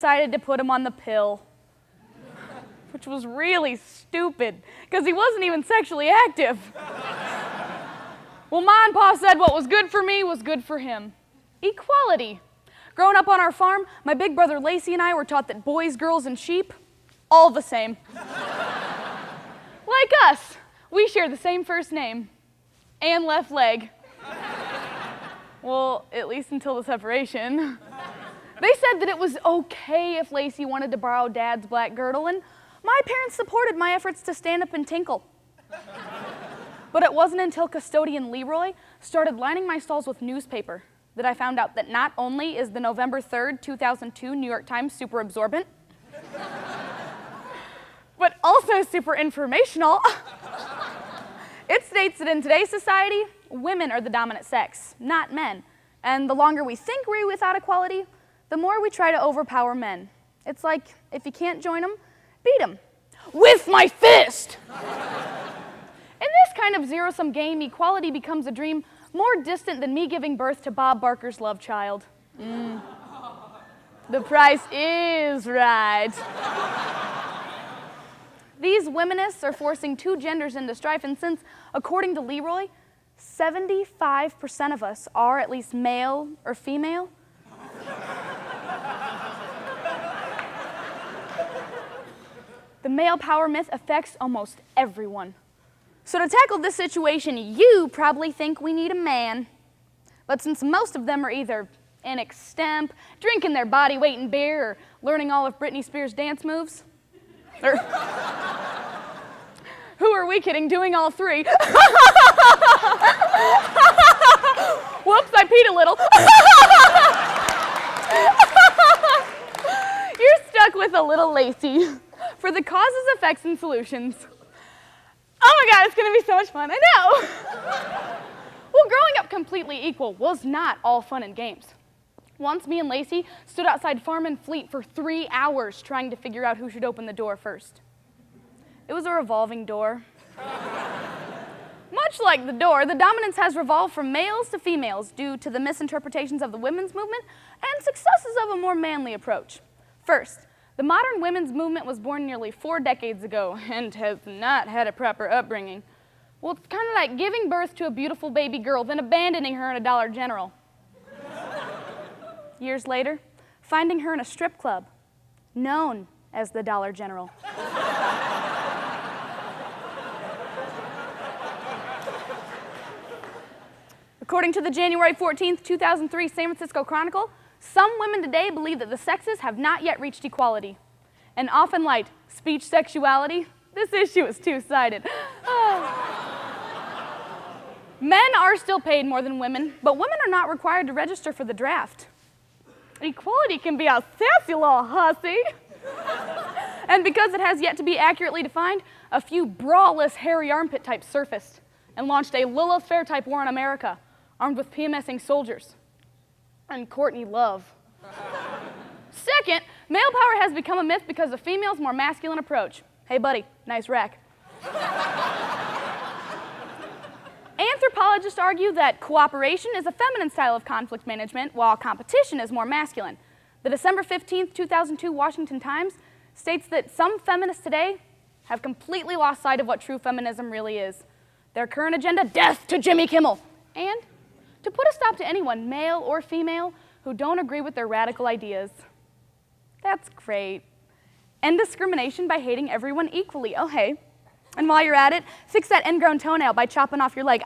decided to put him on the pill, which was really stupid because he wasn't even sexually active. Well, Ma and Pa said what was good for me was good for him. Equality. Growing up on our farm, my big brother Lacy and I were taught that boys, girls, and sheep, all the same. Like us, we share the same first name and left leg. Well, at least until the separation. They said that it was okay if Lacy wanted to borrow Dad's black girdle, and my parents supported my efforts to stand up and tinkle. But it wasn't until custodian Leroy started lining my stalls with newspaper that I found out that not only is the November 3rd, 2002 New York Times super absorbent, but also super informational. It states that in today's society, women are the dominant sex, not men. And the longer we think we're without equality, the more we try to overpower men. It's like, if you can't join them, beat them. With my fist! In this kind of zero-sum game, equality becomes a dream more distant than me giving birth to Bob Barker's love child. The price is right. These womanists are forcing two genders into strife, and since, according to Leroy, 75% of us are at least male or female, the male power myth affects almost everyone. So to tackle this situation, you probably think we need a man. But since most of them are either in extemp, drinking their body weight in beer, or learning all of Britney Spears' dance moves, or who are we kidding, doing all three? Whoops, I peed a little. You're stuck with a little Lacy for the causes, effects, and solutions. Oh my God, it's gonna be so much fun, I know. Well, growing up completely equal was not all fun and games. Once me and Lacy stood outside Farm and Fleet for 3 hours trying to figure out who should open the door first. It was a revolving door. Much like the door, the dominance has revolved from males to females due to the misinterpretations of the women's movement and successes of a more manly approach. First, the modern women's movement was born nearly 4 decades ago and has not had a proper upbringing. Well, it's kind of like giving birth to a beautiful baby girl, then abandoning her in a Dollar General. Years later, finding her in a strip club, known as the Dollar General. According to the January 14th, 2003 San Francisco Chronicle, some women today believe that the sexes have not yet reached equality. And often like speech sexuality, this issue is two-sided. Men are still paid more than women, but women are not required to register for the draft. Equality can be a sassy little hussy. And because it has yet to be accurately defined, a few braless, hairy armpit types surfaced and launched a Lilith Fair type war on America, armed with PMSing soldiers and Courtney Love. Second, male power has become a myth because of females' more masculine approach. Hey buddy, nice rack. Anthropologists argue that cooperation is a feminine style of conflict management, while competition is more masculine. The December 15th, 2002 Washington Times states that some feminists today have completely lost sight of what true feminism really is. Their current agenda, death to Jimmy Kimmel, and to put a stop to anyone, male or female, who don't agree with their radical ideas. That's great. End discrimination by hating everyone equally. Oh, hey. And while you're at it, fix that ingrown toenail by chopping off your leg.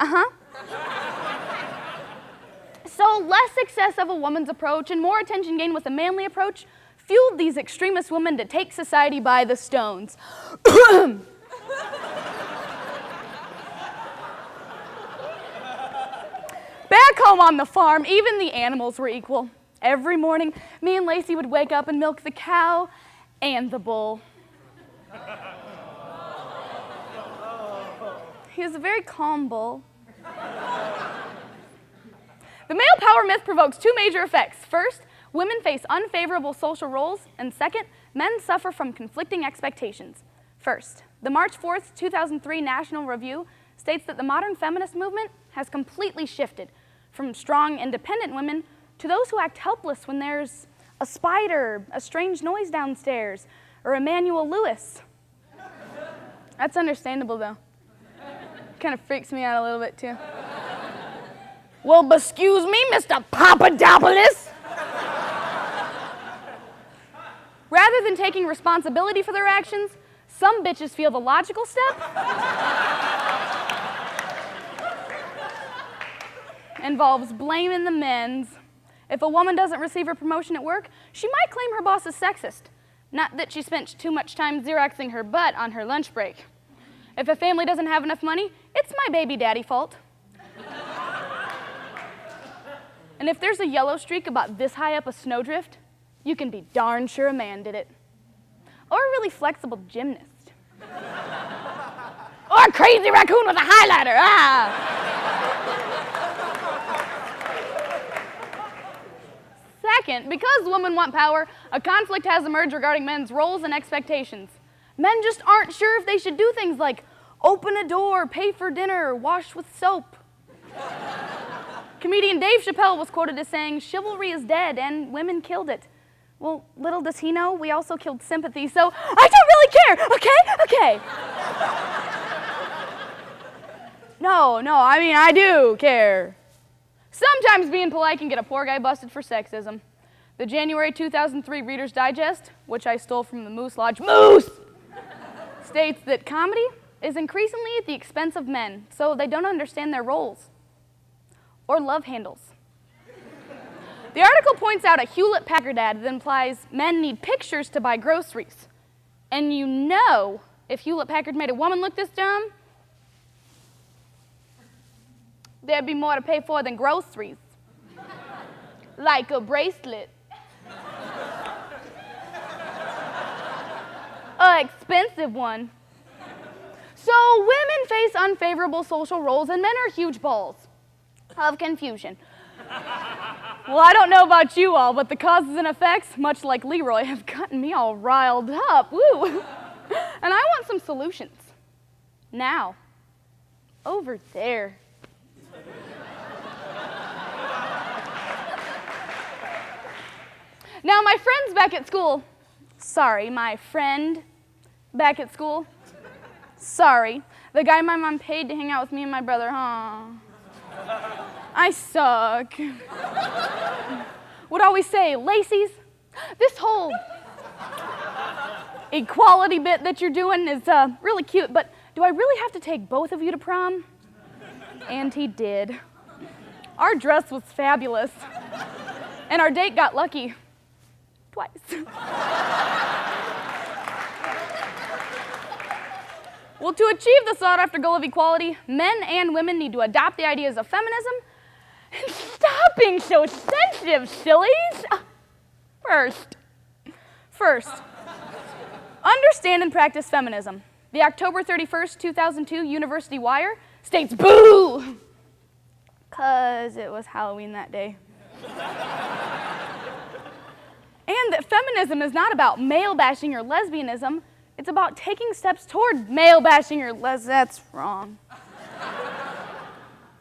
So less success of a woman's approach and more attention gained with a manly approach fueled these extremist women to take society by the stones. Back home on the farm, even the animals were equal. Every morning, me and Lacy would wake up and milk the cow and the bull. He was a very calm bull. The male power myth provokes two major effects. First, women face unfavorable social roles, and second, men suffer from conflicting expectations. First, the March 4th, 2003 National Review states that the modern feminist movement has completely shifted from strong, independent women to those who act helpless when there's a spider, a strange noise downstairs, or Emmanuel Lewis. That's understandable, though. Kind of freaks me out a little bit, too. Well, excuse me, Mr. Papadopoulos. Rather than taking responsibility for their actions, some bitches feel the logical step involves blaming the men's. If a woman doesn't receive her promotion at work, she might claim her boss is sexist. Not that she spent too much time Xeroxing her butt on her lunch break. If a family doesn't have enough money, it's my baby daddy fault. And if there's a yellow streak about this high up a snowdrift, you can be darn sure a man did it. Or a really flexible gymnast. Or a crazy raccoon with a highlighter, Second, because women want power, a conflict has emerged regarding men's roles and expectations. Men just aren't sure if they should do things like open a door, pay for dinner, or wash with soap. Comedian Dave Chappelle was quoted as saying, "Chivalry is dead and women killed it." Well, little does he know, we also killed sympathy, so I don't really care, okay? No, I mean, I do care. Sometimes being polite can get a poor guy busted for sexism. The January 2003 Reader's Digest, which I stole from the Moose Lodge, states that comedy is increasingly at the expense of men, so they don't understand their roles or love handles. The article points out a Hewlett-Packard ad that implies men need pictures to buy groceries. And you know, if Hewlett-Packard made a woman look this dumb, there'd be more to pay for than groceries. Like a bracelet. An expensive one. So women face unfavorable social roles and men are huge balls of confusion. Well, I don't know about you all, but the causes and effects, much like Leroy, have gotten me all riled up. Woo! And I want some solutions. Now. Over there. Now, my friends back at school, my friend back at school, the guy my mom paid to hang out with me and my brother, I suck. Would always say, Lacy's, this whole equality bit that you're doing is really cute, but do I really have to take both of you to prom? And he did. Our dress was fabulous, and our date got lucky. Twice. Well, to achieve the sought-after goal of equality, men and women need to adopt the ideas of feminism and stop being so sensitive, sillies. First, understand and practice feminism. The October 31st, 2002 University Wire states, boo! 'Cause it was Halloween that day. And that feminism is not about male bashing or lesbianism, it's about taking steps toward male bashing or that's wrong.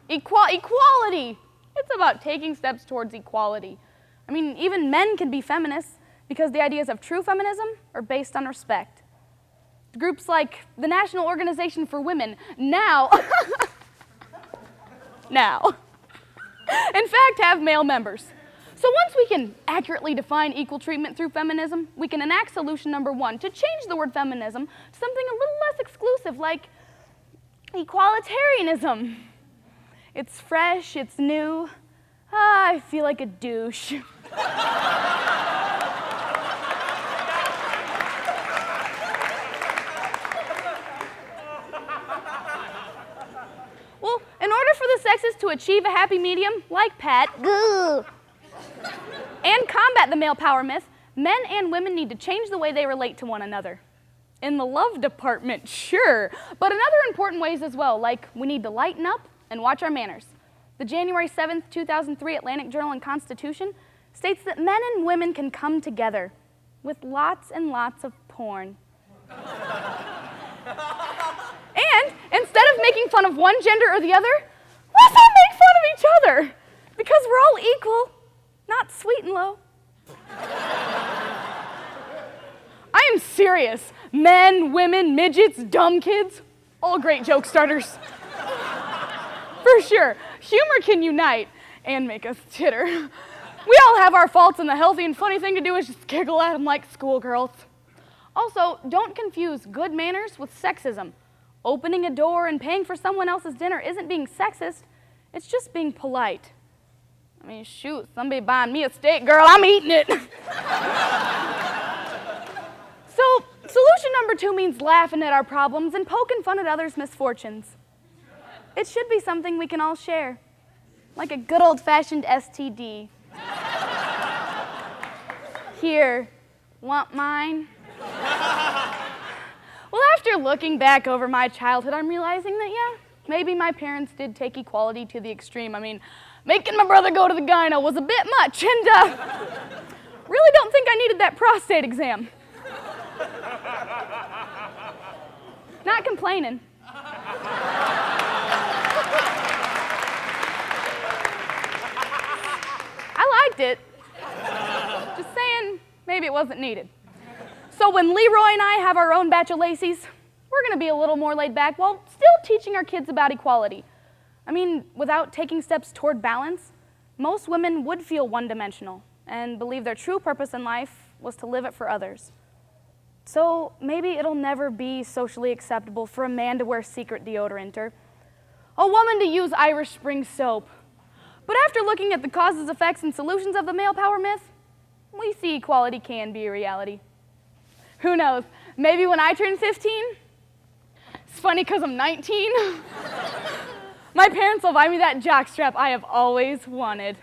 Equality. It's about taking steps towards equality. I mean, even men can be feminists because the ideas of true feminism are based on respect. Groups like the National Organization for Women now, in fact, have male members. So once we can accurately define equal treatment through feminism, we can enact solution number 1 to change the word feminism to something a little less exclusive, like equalitarianism. It's fresh, it's new. I feel like a douche. Well, in order for the sexes to achieve a happy medium, like Pat, and combat the male power myth, men and women need to change the way they relate to one another. In the love department, sure, but in other important ways as well, like we need to lighten up and watch our manners. The January 7th, 2003 Atlantic Journal and Constitution states that men and women can come together with lots and lots of porn. And instead of making fun of one gender or the other, let's all make fun of each other because we're all equal. Not sweet and low. serious. Men, women, midgets, dumb kids, all great joke starters. For sure, humor can unite and make us titter. We all have our faults, and the healthy and funny thing to do is just giggle at them like schoolgirls. Also, don't confuse good manners with sexism. Opening a door and paying for someone else's dinner isn't being sexist, it's just being polite. I mean, shoot, somebody buying me a steak, girl, I'm eating it. So, solution number 2 means laughing at our problems and poking fun at others' misfortunes. It should be something we can all share, like a good old-fashioned STD. Here, want mine? Well, after looking back over my childhood, I'm realizing that, yeah, maybe my parents did take equality to the extreme. I mean, making my brother go to the gyno was a bit much, and really don't think I needed that prostate exam. Not complaining. I liked it. Just saying, maybe it wasn't needed. So when Leroy and I have our own batch of Lacey's, we're going to be a little more laid back while still teaching our kids about equality. I mean, without taking steps toward balance, most women would feel one-dimensional and believe their true purpose in life was to live it for others. So maybe it'll never be socially acceptable for a man to wear secret deodorant or a woman to use Irish Spring soap. But after looking at the causes, effects, and solutions of the male power myth, we see equality can be a reality. Who knows, maybe when I turn 15, it's funny because I'm 19, my parents will buy me that jockstrap I have always wanted.